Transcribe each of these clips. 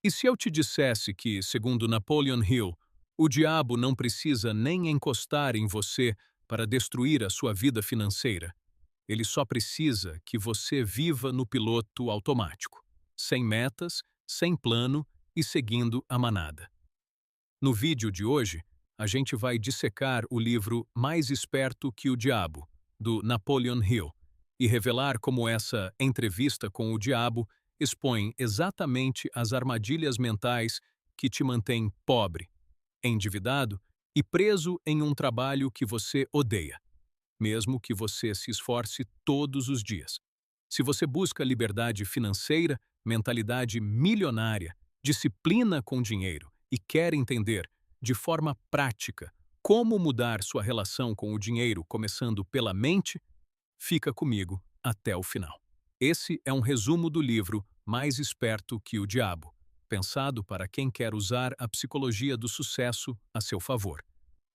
E se eu te dissesse que, segundo Napoleon Hill, o diabo não precisa nem encostar em você para destruir a sua vida financeira? Ele só precisa que você viva no piloto automático, sem metas, sem plano e seguindo a manada. No vídeo de hoje, a gente vai dissecar o livro Mais Esperto que o Diabo, do Napoleon Hill, e revelar como essa entrevista com o diabo expõe exatamente as armadilhas mentais que te mantêm pobre, endividado e preso em um trabalho que você odeia, mesmo que você se esforce todos os dias. Se você busca liberdade financeira, mentalidade milionária, disciplina com dinheiro e quer entender, de forma prática, como mudar sua relação com o dinheiro começando pela mente, fica comigo até o final. Esse é um resumo do livro Mais Esperto que o Diabo, pensado para quem quer usar a psicologia do sucesso a seu favor,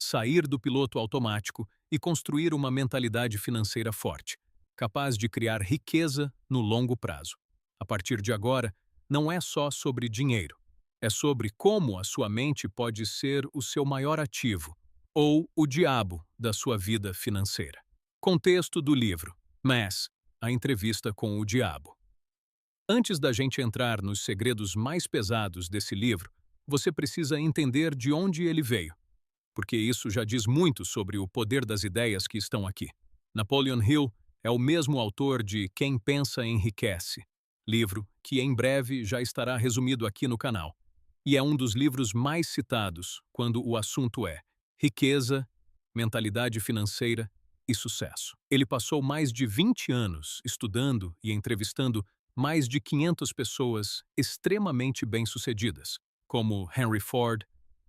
sair do piloto automático e construir uma mentalidade financeira forte, capaz de criar riqueza no longo prazo. A partir de agora, não é só sobre dinheiro, é sobre como a sua mente pode ser o seu maior ativo, ou o diabo da sua vida financeira. Contexto do livro: Mas, a entrevista com o diabo. Antes da gente entrar nos segredos mais pesados desse livro, você precisa entender de onde ele veio, porque isso já diz muito sobre o poder das ideias que estão aqui. Napoleon Hill é o mesmo autor de Quem Pensa Enriquece, livro que em breve já estará resumido aqui no canal, e é um dos livros mais citados quando o assunto é riqueza, mentalidade financeira e sucesso. Ele passou mais de 20 anos estudando e entrevistando mais de 500 pessoas extremamente bem-sucedidas, como Henry Ford,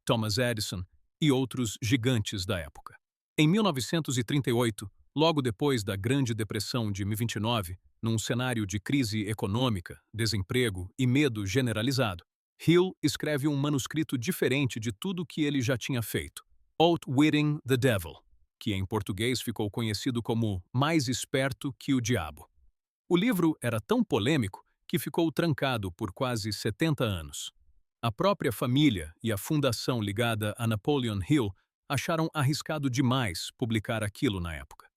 Thomas Edison e outros gigantes da época. Em 1938, logo depois da Grande Depressão de 29, num cenário de crise econômica, desemprego e medo generalizado, Hill escreve um manuscrito diferente de tudo o que ele já tinha feito, Outwitting the Devil, que em português ficou conhecido como Mais Esperto que o Diabo. O livro era tão polêmico que ficou trancado por quase 70 anos. A própria família e a fundação ligada a Napoleon Hill acharam arriscado demais publicar aquilo na época.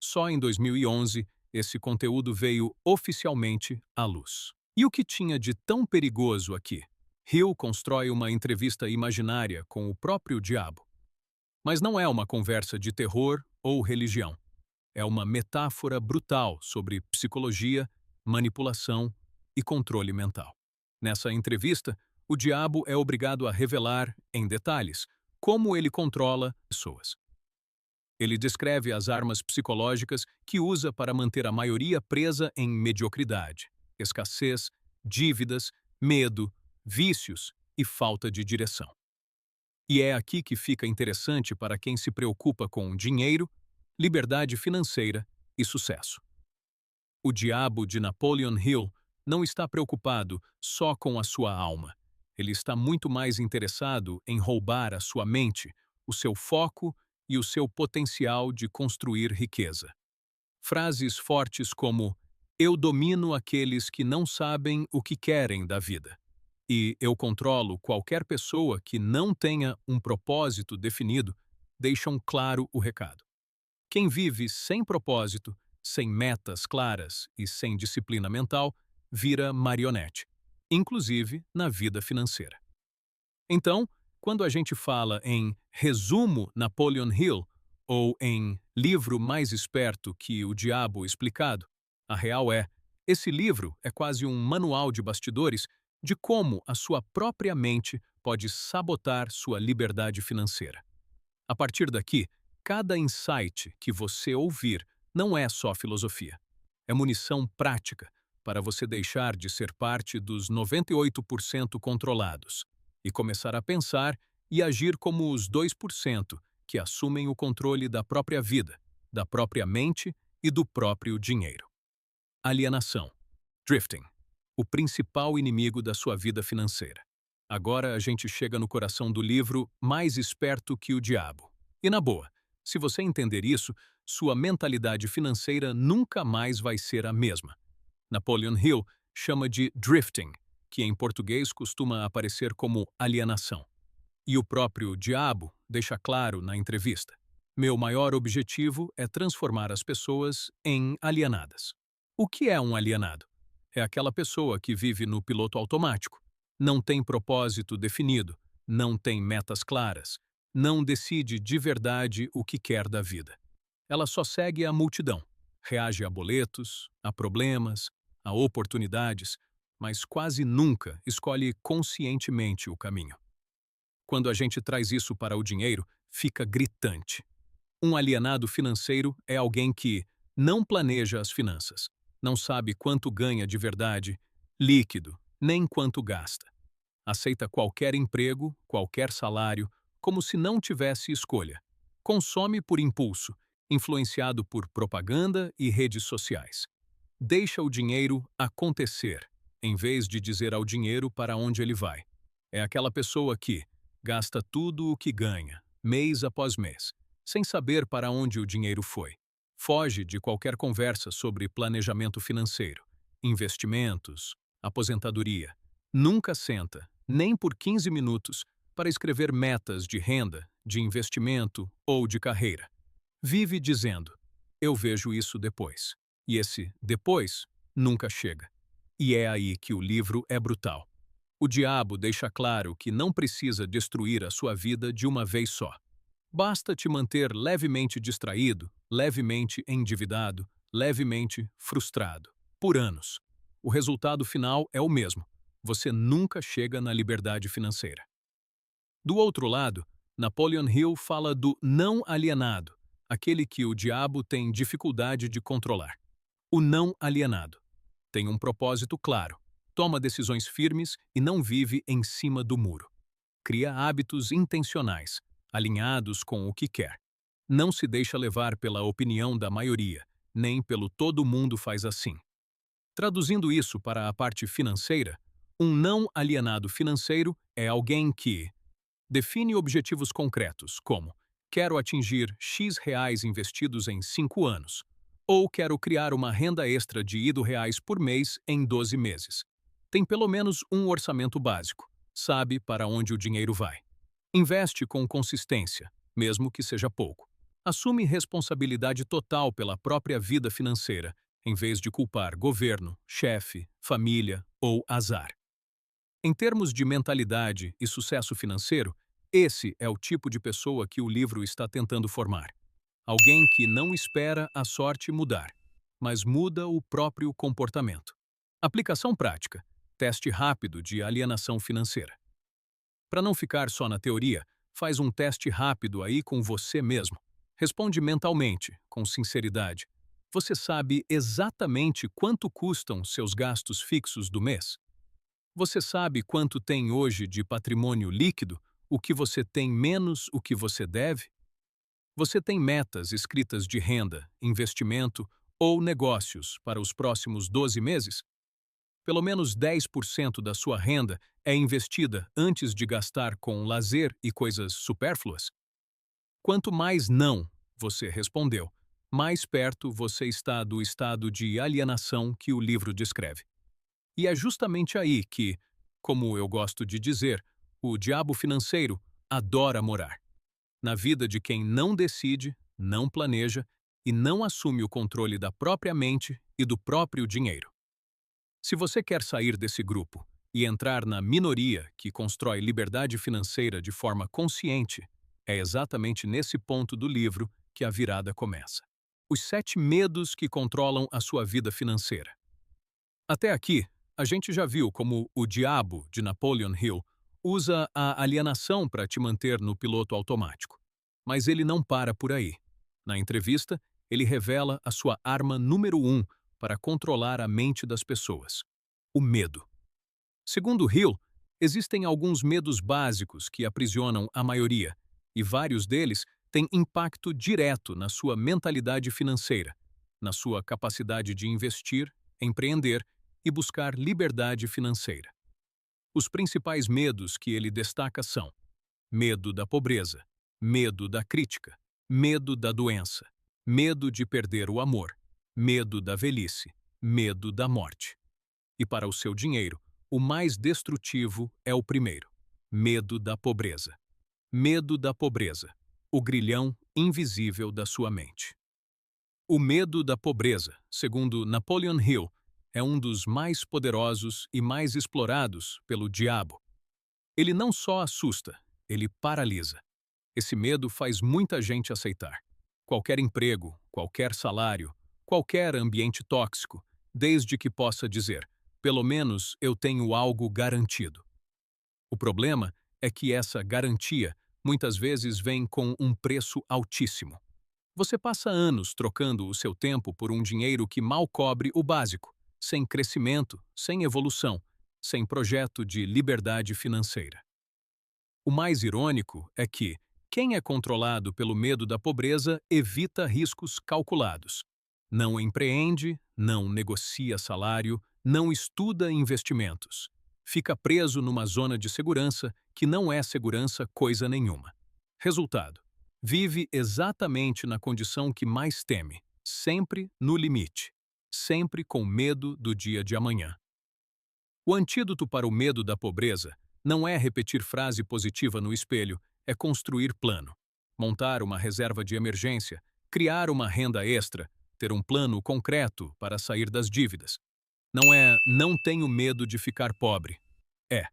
Só em 2011, esse conteúdo veio oficialmente à luz. E o que tinha de tão perigoso aqui? Hill constrói uma entrevista imaginária com o próprio diabo. Mas não é uma conversa de terror ou religião. É uma metáfora brutal sobre psicologia, manipulação e controle mental. Nessa entrevista, o diabo é obrigado a revelar, em detalhes, como ele controla pessoas. Ele descreve as armas psicológicas que usa para manter a maioria presa em mediocridade, escassez, dívidas, medo, vícios e falta de direção. E é aqui que fica interessante para quem se preocupa com dinheiro, liberdade financeira e sucesso. O diabo de Napoleon Hill não está preocupado só com a sua alma. Ele está muito mais interessado em roubar a sua mente, o seu foco e o seu potencial de construir riqueza. Frases fortes como "Eu domino aqueles que não sabem o que querem da vida" e "Eu controlo qualquer pessoa que não tenha um propósito definido" deixam claro o recado. Quem vive sem propósito, sem metas claras e sem disciplina mental, vira marionete, inclusive na vida financeira. Então, quando a gente fala em resumo Napoleon Hill ou em livro mais esperto que o diabo explicado, a real é, esse livro é quase um manual de bastidores de como a sua própria mente pode sabotar sua liberdade financeira. A partir daqui, cada insight que você ouvir não é só filosofia. É munição prática para você deixar de ser parte dos 98% controlados e começar a pensar e agir como os 2% que assumem o controle da própria vida, da própria mente e do próprio dinheiro. Alienação. Drifting. O principal inimigo da sua vida financeira. Agora a gente chega no coração do livro Mais Esperto que o Diabo. E na boa, se você entender isso, sua mentalidade financeira nunca mais vai ser a mesma. Napoleon Hill chama de drifting, que em português costuma aparecer como alienação. E o próprio diabo deixa claro na entrevista: meu maior objetivo é transformar as pessoas em alienadas. O que é um alienado? É aquela pessoa que vive no piloto automático, não tem propósito definido, não tem metas claras, não decide de verdade o que quer da vida. Ela só segue a multidão, reage a boletos, a problemas, a oportunidades, mas quase nunca escolhe conscientemente o caminho. Quando a gente traz isso para o dinheiro, fica gritante. Um alienado financeiro é alguém que não planeja as finanças, não sabe quanto ganha de verdade, líquido, nem quanto gasta. Aceita qualquer emprego, qualquer salário, como se não tivesse escolha. Consome por impulso, influenciado por propaganda e redes sociais. Deixa o dinheiro acontecer, em vez de dizer ao dinheiro para onde ele vai. É aquela pessoa que gasta tudo o que ganha, mês após mês, sem saber para onde o dinheiro foi. Foge de qualquer conversa sobre planejamento financeiro, investimentos, aposentadoria. Nunca senta, nem por 15 minutos, para escrever metas de renda, de investimento ou de carreira. Vive dizendo: eu vejo isso depois. E esse depois nunca chega. E é aí que o livro é brutal. O diabo deixa claro que não precisa destruir a sua vida de uma vez só. Basta te manter levemente distraído, levemente endividado, levemente frustrado, por anos. O resultado final é o mesmo. Você nunca chega na liberdade financeira. Do outro lado, Napoleon Hill fala do não alienado, aquele que o diabo tem dificuldade de controlar. O não alienado tem um propósito claro, toma decisões firmes e não vive em cima do muro. Cria hábitos intencionais, alinhados com o que quer. Não se deixa levar pela opinião da maioria, nem pelo todo mundo faz assim. Traduzindo isso para a parte financeira, um não alienado financeiro é alguém que define objetivos concretos, como quero atingir X reais investidos em 5 anos, ou quero criar uma renda extra de R$ 1.000 por mês em 12 meses. Tem pelo menos um orçamento básico, sabe para onde o dinheiro vai. Investe com consistência, mesmo que seja pouco. Assume responsabilidade total pela própria vida financeira, em vez de culpar governo, chefe, família ou azar. Em termos de mentalidade e sucesso financeiro, esse é o tipo de pessoa que o livro está tentando formar. Alguém que não espera a sorte mudar, mas muda o próprio comportamento. Aplicação prática. Teste rápido de alienação financeira. Para não ficar só na teoria, faz um teste rápido aí com você mesmo. Responde mentalmente, com sinceridade. Você sabe exatamente quanto custam seus gastos fixos do mês? Você sabe quanto tem hoje de patrimônio líquido, o que você tem menos o que você deve? Você tem metas escritas de renda, investimento ou negócios para os próximos 12 meses? Pelo menos 10% da sua renda é investida antes de gastar com lazer e coisas supérfluas? Quanto mais não você respondeu, mais perto você está do estado de alienação que o livro descreve. E é justamente aí que, como eu gosto de dizer, o diabo financeiro adora morar. Na vida de quem não decide, não planeja e não assume o controle da própria mente e do próprio dinheiro. Se você quer sair desse grupo e entrar na minoria que constrói liberdade financeira de forma consciente, é exatamente nesse ponto do livro que a virada começa. Os 7 medos que controlam a sua vida financeira. Até aqui, a gente já viu como o diabo de Napoleon Hill usa a alienação para te manter no piloto automático. Mas ele não para por aí. Na entrevista, ele revela a sua arma número 1 para controlar a mente das pessoas: o medo. Segundo Hill, existem alguns medos básicos que aprisionam a maioria, e vários deles têm impacto direto na sua mentalidade financeira, na sua capacidade de investir, empreender e buscar liberdade financeira. Os principais medos que ele destaca são: medo da pobreza, medo da crítica, medo da doença, medo de perder o amor, medo da velhice, medo da morte. E para o seu dinheiro, o mais destrutivo é o primeiro: medo da pobreza. Medo da pobreza, o grilhão invisível da sua mente. O medo da pobreza, segundo Napoleon Hill, é um dos mais poderosos e mais explorados pelo diabo. Ele não só assusta, ele paralisa. Esse medo faz muita gente aceitar qualquer emprego, qualquer salário, qualquer ambiente tóxico, desde que possa dizer: pelo menos eu tenho algo garantido. O problema é que essa garantia muitas vezes vem com um preço altíssimo. Você passa anos trocando o seu tempo por um dinheiro que mal cobre o básico, sem crescimento, sem evolução, sem projeto de liberdade financeira. O mais irônico é que quem é controlado pelo medo da pobreza evita riscos calculados. Não empreende, não negocia salário, não estuda investimentos. Fica preso numa zona de segurança que não é segurança coisa nenhuma. Resultado: vive exatamente na condição que mais teme, sempre no limite, sempre com medo do dia de amanhã. O antídoto para o medo da pobreza não é repetir frase positiva no espelho, é construir plano. Montar uma reserva de emergência, criar uma renda extra, ter um plano concreto para sair das dívidas. Não é "não tenho medo de ficar pobre". É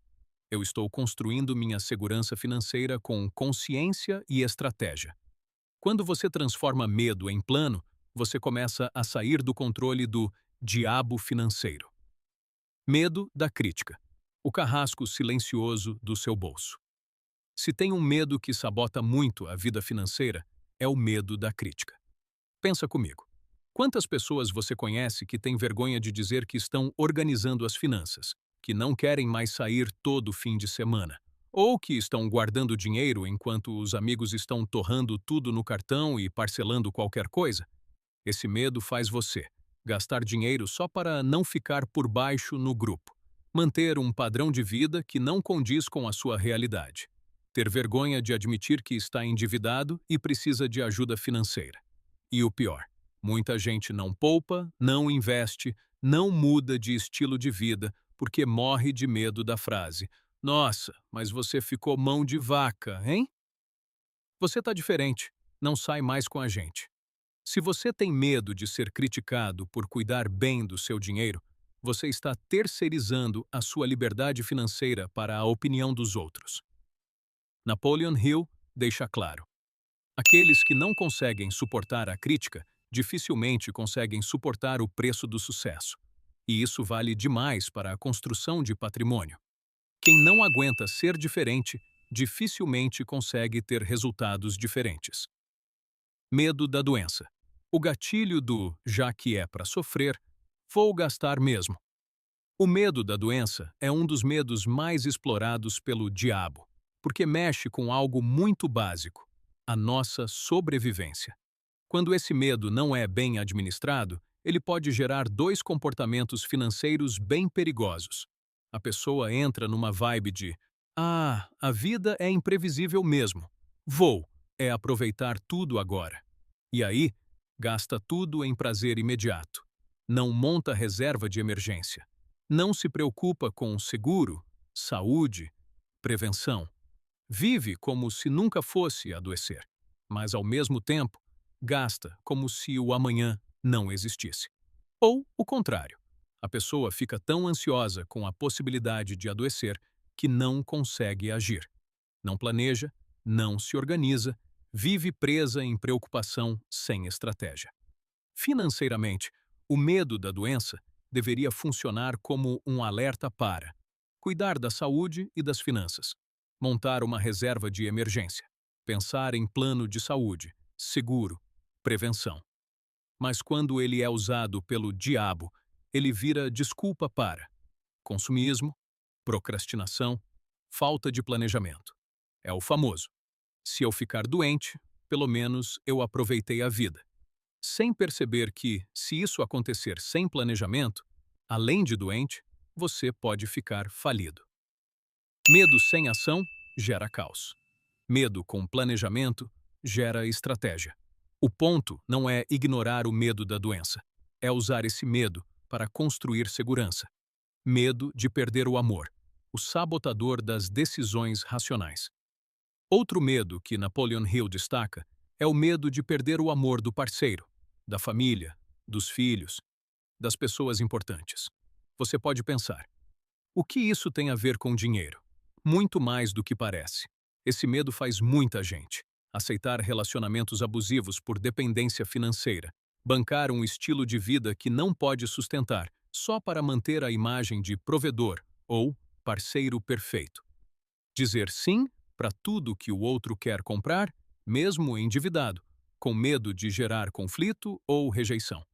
"eu estou construindo minha segurança financeira com consciência e estratégia". Quando você transforma medo em plano, você começa a sair do controle do diabo financeiro. Medo da crítica, o carrasco silencioso do seu bolso. Se tem um medo que sabota muito a vida financeira, é o medo da crítica. Pensa comigo. Quantas pessoas você conhece que têm vergonha de dizer que estão organizando as finanças, que não querem mais sair todo fim de semana, ou que estão guardando dinheiro enquanto os amigos estão torrando tudo no cartão e parcelando qualquer coisa? Esse medo faz você gastar dinheiro só para não ficar por baixo no grupo, manter um padrão de vida que não condiz com a sua realidade, ter vergonha de admitir que está endividado e precisa de ajuda financeira. E o pior, muita gente não poupa, não investe, não muda de estilo de vida porque morre de medo da frase: "Nossa, mas você ficou mão de vaca, hein? Você tá diferente, não sai mais com a gente". Se você tem medo de ser criticado por cuidar bem do seu dinheiro, você está terceirizando a sua liberdade financeira para a opinião dos outros. Napoleon Hill deixa claro: aqueles que não conseguem suportar a crítica dificilmente conseguem suportar o preço do sucesso. E isso vale demais para a construção de patrimônio. Quem não aguenta ser diferente dificilmente consegue ter resultados diferentes. Medo da doença. O gatilho do "já que é para sofrer, vou gastar mesmo". O medo da doença é um dos medos mais explorados pelo diabo, porque mexe com algo muito básico: a nossa sobrevivência. Quando esse medo não é bem administrado, ele pode gerar dois comportamentos financeiros bem perigosos. A pessoa entra numa vibe de: "Ah, a vida é imprevisível mesmo. Vou é aproveitar tudo agora". E aí, gasta tudo em prazer imediato. Não monta reserva de emergência. Não se preocupa com seguro, saúde, prevenção. Vive como se nunca fosse adoecer, mas ao mesmo tempo, gasta como se o amanhã não existisse. Ou o contrário, a pessoa fica tão ansiosa com a possibilidade de adoecer que não consegue agir. Não planeja, não se organiza, vive presa em preocupação sem estratégia. Financeiramente, o medo da doença deveria funcionar como um alerta para cuidar da saúde e das finanças, montar uma reserva de emergência, pensar em plano de saúde, seguro, prevenção. Mas quando ele é usado pelo diabo, ele vira desculpa para consumismo, procrastinação, falta de planejamento. É o famoso: se eu ficar doente, pelo menos eu aproveitei a vida. Sem perceber que, se isso acontecer sem planejamento, além de doente, você pode ficar falido. Medo sem ação gera caos. Medo com planejamento gera estratégia. O ponto não é ignorar o medo da doença, é usar esse medo para construir segurança. Medo de perder o amor, o sabotador das decisões racionais. Outro medo que Napoleon Hill destaca é o medo de perder o amor do parceiro, da família, dos filhos, das pessoas importantes. Você pode pensar, o que isso tem a ver com dinheiro? Muito mais do que parece. Esse medo faz muita gente aceitar relacionamentos abusivos por dependência financeira, bancar um estilo de vida que não pode sustentar só para manter a imagem de provedor ou parceiro perfeito. Dizer sim para tudo que o outro quer comprar, mesmo endividado, com medo de gerar conflito ou rejeição.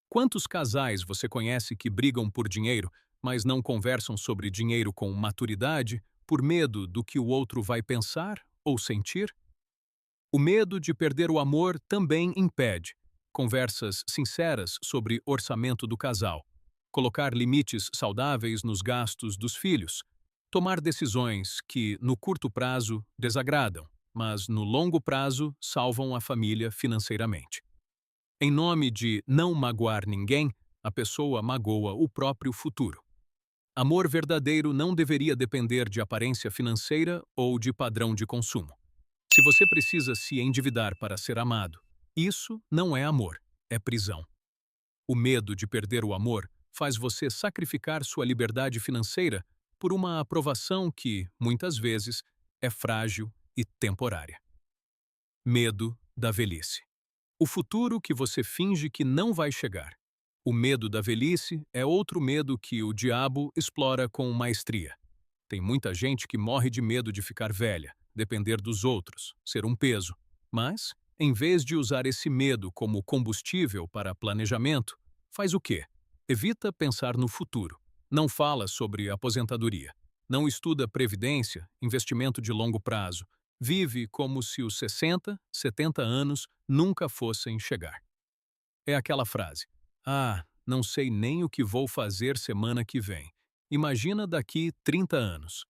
Quantos casais você conhece que brigam por dinheiro, mas não conversam sobre dinheiro com maturidade, por medo do que o outro vai pensar ou sentir? O medo de perder o amor também impede conversas sinceras sobre orçamento do casal, colocar limites saudáveis nos gastos dos filhos, tomar decisões que, no curto prazo, desagradam, mas no longo prazo salvam a família financeiramente. Em nome de não magoar ninguém, a pessoa magoa o próprio futuro. Amor verdadeiro não deveria depender de aparência financeira ou de padrão de consumo. Se você precisa se endividar para ser amado, isso não é amor, é prisão. O medo de perder o amor faz você sacrificar sua liberdade financeira por uma aprovação que, muitas vezes, é frágil e temporária. Medo da velhice. O futuro que você finge que não vai chegar. O medo da velhice é outro medo que o diabo explora com maestria. Tem muita gente que morre de medo de ficar velha, depender dos outros, ser um peso. Mas, em vez de usar esse medo como combustível para planejamento, faz o quê? Evita pensar no futuro. Não fala sobre aposentadoria. Não estuda previdência, investimento de longo prazo. Vive como se os 60, 70 anos nunca fossem chegar. É aquela frase: "Ah, não sei nem o que vou fazer semana que vem. Imagina daqui 30 anos."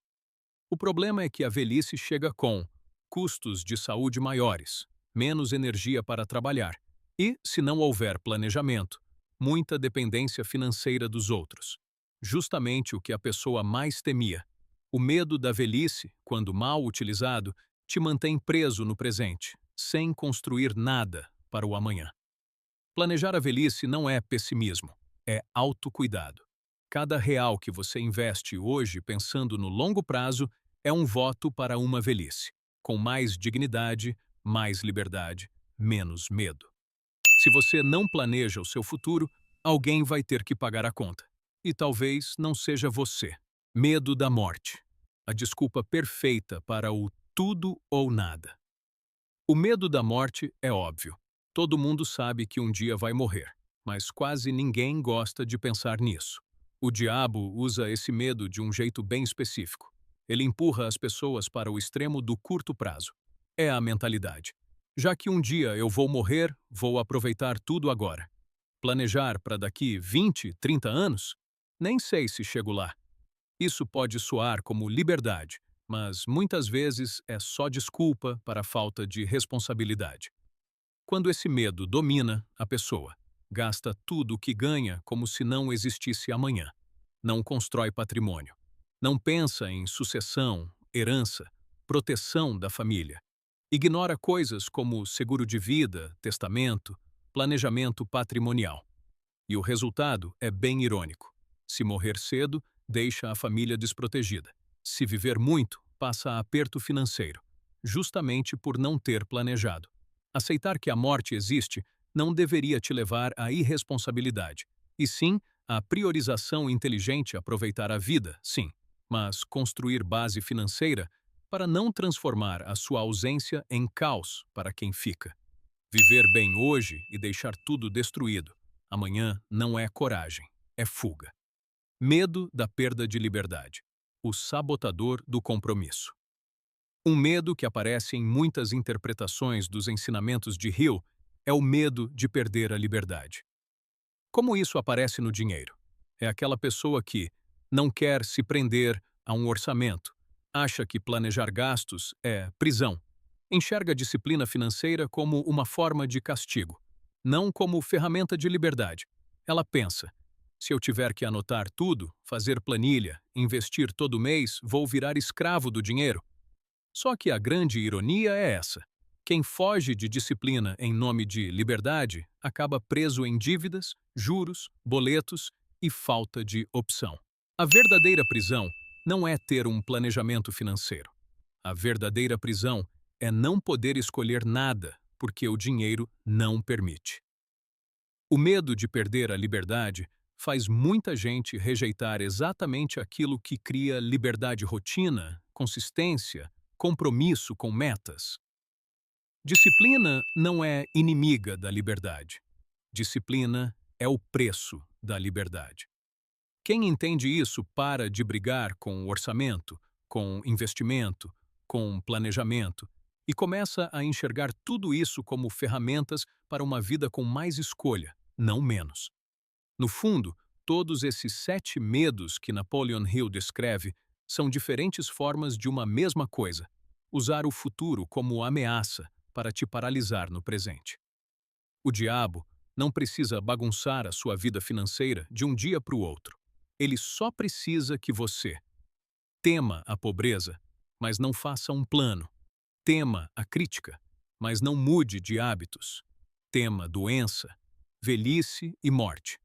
O problema é que a velhice chega com custos de saúde maiores, menos energia para trabalhar e, se não houver planejamento, muita dependência financeira dos outros. Justamente o que a pessoa mais temia. O medo da velhice, quando mal utilizado, te mantém preso no presente, sem construir nada para o amanhã. Planejar a velhice não é pessimismo, é autocuidado. Cada real que você investe hoje pensando no longo prazo é um voto para uma velhice, com mais dignidade, mais liberdade, menos medo. Se você não planeja o seu futuro, alguém vai ter que pagar a conta. E talvez não seja você. Medo da morte. A desculpa perfeita para o tudo ou nada. O medo da morte é óbvio. Todo mundo sabe que um dia vai morrer, mas quase ninguém gosta de pensar nisso. O diabo usa esse medo de um jeito bem específico. Ele empurra as pessoas para o extremo do curto prazo. É a mentalidade. Já que um dia eu vou morrer, vou aproveitar tudo agora. Planejar para daqui 20, 30 anos? Nem sei se chego lá. Isso pode soar como liberdade, mas muitas vezes é só desculpa para a falta de responsabilidade. Quando esse medo domina a pessoa, gasta tudo o que ganha como se não existisse amanhã. Não constrói patrimônio. Não pensa em sucessão, herança, proteção da família. Ignora coisas como seguro de vida, testamento, planejamento patrimonial. E o resultado é bem irônico. Se morrer cedo, deixa a família desprotegida. Se viver muito, passa aperto financeiro, justamente por não ter planejado. Aceitar que a morte existe não deveria te levar à irresponsabilidade, e sim à priorização inteligente, aproveitar a vida, sim, mas construir base financeira para não transformar a sua ausência em caos para quem fica. Viver bem hoje e deixar tudo destruído amanhã não é coragem, é fuga. Medo da perda de liberdade. O sabotador do compromisso. Um medo que aparece em muitas interpretações dos ensinamentos de Hill é o medo de perder a liberdade. Como isso aparece no dinheiro? É aquela pessoa que não quer se prender a um orçamento, acha que planejar gastos é prisão, enxerga a disciplina financeira como uma forma de castigo, não como ferramenta de liberdade. Ela pensa: Se eu tiver que anotar tudo, fazer planilha, investir todo mês, vou virar escravo do dinheiro. Só que a grande ironia é essa. Quem foge de disciplina em nome de liberdade acaba preso em dívidas, juros, boletos e falta de opção. A verdadeira prisão não é ter um planejamento financeiro. A verdadeira prisão é não poder escolher nada porque o dinheiro não permite. O medo de perder a liberdade faz muita gente rejeitar exatamente aquilo que cria liberdade: rotina, consistência, compromisso com metas. Disciplina não é inimiga da liberdade. Disciplina é o preço da liberdade. Quem entende isso para de brigar com o orçamento, com investimento, com planejamento e começa a enxergar tudo isso como ferramentas para uma vida com mais escolha, não menos. No fundo, todos esses 7 medos que Napoleon Hill descreve são diferentes formas de uma mesma coisa: usar o futuro como ameaça para te paralisar no presente. O diabo não precisa bagunçar a sua vida financeira de um dia para o outro. Ele só precisa que você tema a pobreza, mas não faça um plano. Tema a crítica, mas não mude de hábitos. Tema doença, velhice e morte,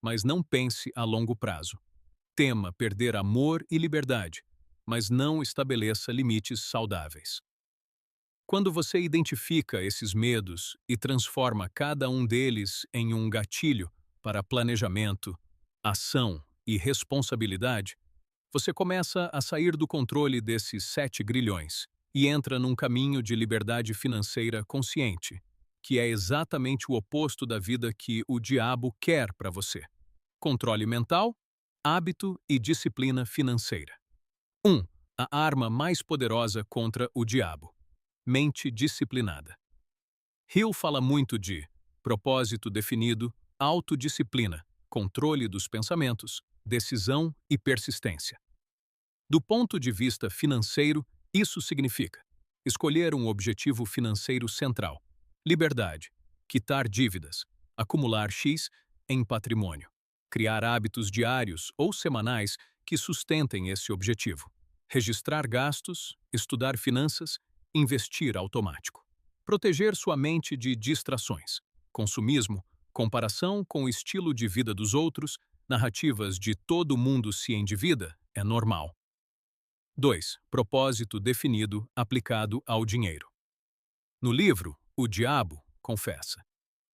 mas não pense a longo prazo. Tema perder amor e liberdade, mas não estabeleça limites saudáveis. Quando você identifica esses medos e transforma cada um deles em um gatilho para planejamento, ação e responsabilidade, você começa a sair do controle desses 7 grilhões e entra num caminho de liberdade financeira consciente, que é exatamente o oposto da vida que o diabo quer para você. Controle mental, hábito e disciplina financeira. 1. A arma mais poderosa contra o diabo: mente disciplinada. Hill fala muito de propósito definido, autodisciplina, controle dos pensamentos, decisão e persistência. Do ponto de vista financeiro, isso significa escolher um objetivo financeiro central, liberdade, quitar dívidas, acumular X em patrimônio, criar hábitos diários ou semanais que sustentem esse objetivo, registrar gastos, estudar finanças, investir automático, proteger sua mente de distrações, consumismo, comparação com o estilo de vida dos outros, narrativas de todo mundo se endivida é normal. 2. Propósito definido aplicado ao dinheiro. No livro, o diabo confessa: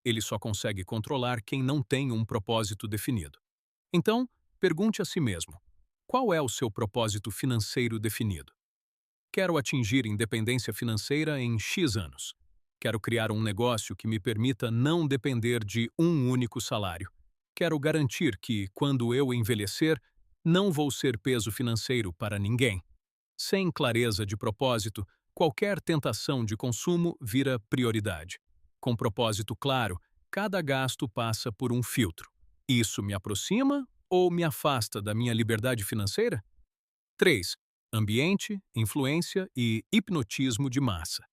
ele só consegue controlar quem não tem um propósito definido. Então, pergunte a si mesmo: qual é o seu propósito financeiro definido? Quero atingir independência financeira em X anos. Quero criar um negócio que me permita não depender de um único salário. Quero garantir que, quando eu envelhecer, não vou ser peso financeiro para ninguém. Sem clareza de propósito, qualquer tentação de consumo vira prioridade. Com propósito claro, cada gasto passa por um filtro. Isso me aproxima ou me afasta da minha liberdade financeira? 3. Ambiente, influência e hipnotismo de massa.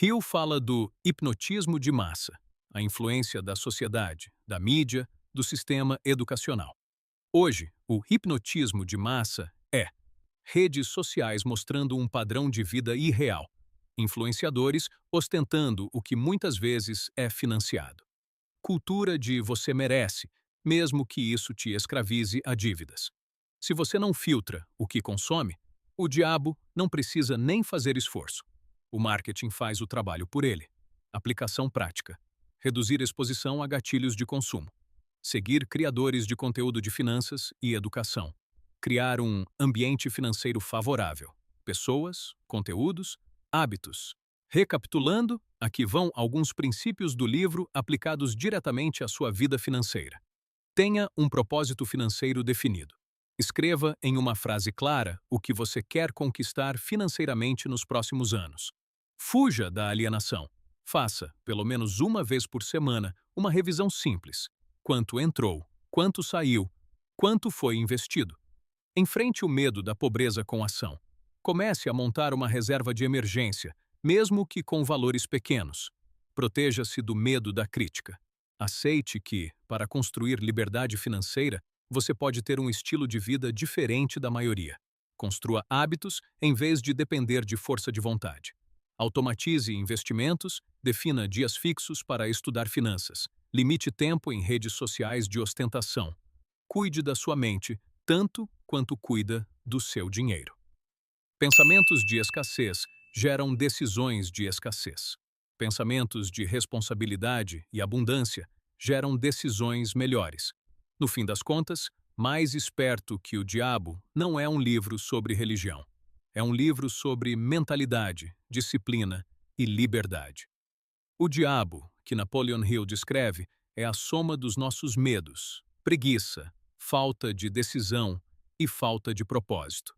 Hill fala do hipnotismo de massa, a influência da sociedade, da mídia, do sistema educacional. Hoje, o hipnotismo de massa é redes sociais mostrando um padrão de vida irreal, influenciadores ostentando o que muitas vezes é financiado. Cultura de você merece, mesmo que isso te escravize a dívidas. Se você não filtra o que consome, o diabo não precisa nem fazer esforço. O marketing faz o trabalho por ele. Aplicação prática: reduzir exposição a gatilhos de consumo. Seguir criadores de conteúdo de finanças e educação. Criar um ambiente financeiro favorável. Pessoas, conteúdos, hábitos. Recapitulando, aqui vão alguns princípios do livro aplicados diretamente à sua vida financeira. Tenha um propósito financeiro definido. Escreva em uma frase clara o que você quer conquistar financeiramente nos próximos anos. Fuja da alienação. Faça, pelo menos uma vez por semana, uma revisão simples. Quanto entrou, quanto saiu, quanto foi investido. Enfrente o medo da pobreza com ação. Comece a montar uma reserva de emergência, mesmo que com valores pequenos. Proteja-se do medo da crítica. Aceite que, para construir liberdade financeira, você pode ter um estilo de vida diferente da maioria. Construa hábitos em vez de depender de força de vontade. Automatize investimentos, defina dias fixos para estudar finanças. Limite tempo em redes sociais de ostentação. Cuide da sua mente tanto quanto cuida do seu dinheiro. Pensamentos de escassez geram decisões de escassez. Pensamentos de responsabilidade e abundância geram decisões melhores. No fim das contas, Mais Esperto que o Diabo não é um livro sobre religião. É um livro sobre mentalidade, disciplina e liberdade. O diabo, que Napoleon Hill descreve, é a soma dos nossos medos, preguiça, falta de decisão e falta de propósito.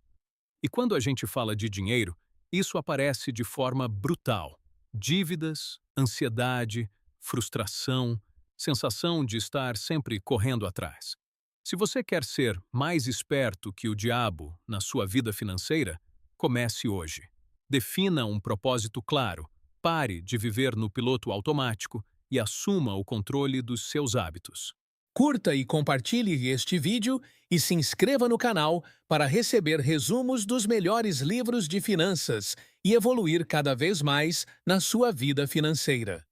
E quando a gente fala de dinheiro, isso aparece de forma brutal. Dívidas, ansiedade, frustração, sensação de estar sempre correndo atrás. Se você quer ser mais esperto que o diabo na sua vida financeira, comece hoje. Defina um propósito claro, pare de viver no piloto automático e assuma o controle dos seus hábitos. Curta e compartilhe este vídeo e se inscreva no canal para receber resumos dos melhores livros de finanças e evoluir cada vez mais na sua vida financeira.